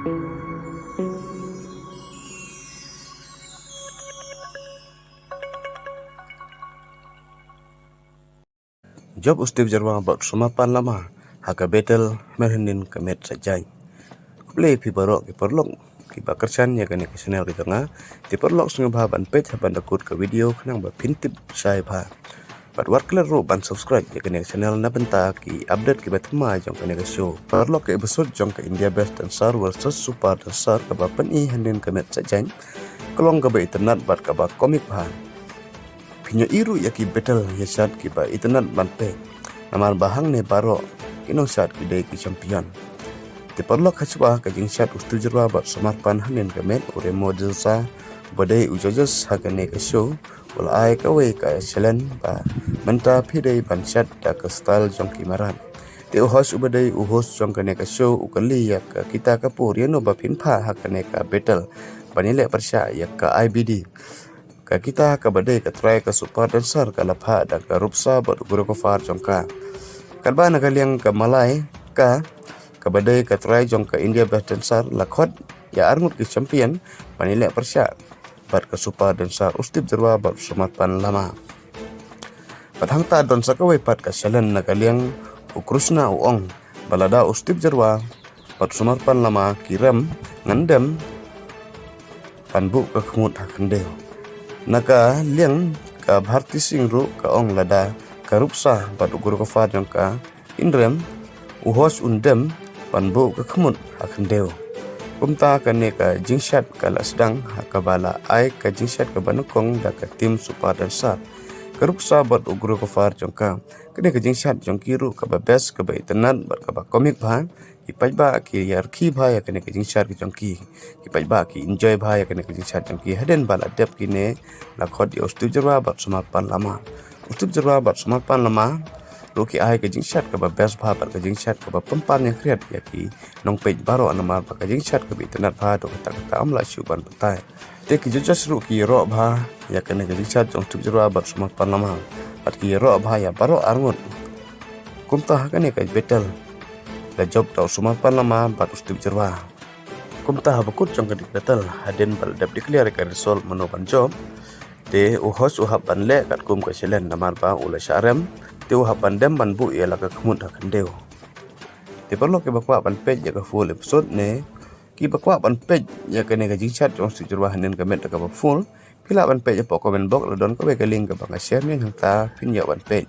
Job ustif jarwa about sumapan lama haka betel merhenin kemet sajai. Play pi barok ki perlok ki bakersan ya kene ke channel kita nga ti perlok sunga bah ban page ban dakut ke video kenang ba pintip sai bah. Bat war kler ro ban subscribe ya kene channel na benta ki update ki batma jong kene ke show. Perlok ke episode jong ke India Best dan Sar versus Super dan Sar ke ba pen i henin kemet sajai. Kelong ke ba internet bat ke ba komik bah. Pinyo iru ya ki betel ya syat ki ba internet banpe namar bahang ne baro kinong syat ki day ki champion ti perlok kachwa ka jing syat ustu jerwa ba samarpan hanin kemet ure model sa badai ujojos hagane ka show wala ai ka we ka challenge ba menta phidei ban syat da ka style jong ki maran ti host ubadai host jong kane ka show ukali ya ka kita ka puriano ba pinpha hakane ka betel banile persya ya ka IBD ka kita ka badai ka try ka super dancer ka lapha da ka rupsa bad guru ko far jongka kadba na kaliang ka malai ka badai ka try jong ka India Best Dancer lakhot ya arngut ki champion panile persya bad ka super dancer ustip jarwa bad sumatpan lama padhang ta dancer ka we pat ka challenge na kaliang ukrusna uong balada ustip jarwa bad sumatpan lama kiram ngandem panbu ka khmut hakandeu naka liang ka bharti singh ru ka ong lada ka rupsa badu guru ka far jong ka indrem uhos undem panbo ka khmut hakndeu kumta ka ne ka jingshat ka lasdang hakabala ai ka jingshat ka banukong da ka tim super dancer ka rupsa badu guru ka far jong ka kene ka jingshat jong kiru ka ba best ka ba internet ba ka ba komik ba ipajba ki yarki bhaya kene ke jingshat ki jongki ipajba ki enjoy bhaya kene ke jingshat jongki haden bala dep kine la khod yo stu jarwa bat sumapan lama ustub jarwa bat sumapan lama roki ai ke jingshat ka ba best bha bat ke jingshat ka ba pempan yang kreat ya ki nong page baro anamar ba ke jingshat ka bi internet bha do kata amla syuban betai te ki jojas roki ro bha ya kene ke jingshat jong stu jarwa bat sumapan lama bat ki ro bha ya baro arngut kumta kene ke betel da job tau sumapan lama bat ustip jerwa kumta habakut jong kedik betal haden bal dap declare ka result manoban job te uhos uhab ban le kat kum ka selen namar ba ula syarem te uhab ban dem ban bu ia la ka khmut hakandeu te perlo ke bakwa ban page ya ka full episode ne ki bakwa ban page ya ka ne ka jingshat jong ustip jerwa hanen ka met ka ba full pila ban page ya po comment box la don ka be ka link ka ba share ni hang ta pin ya ban page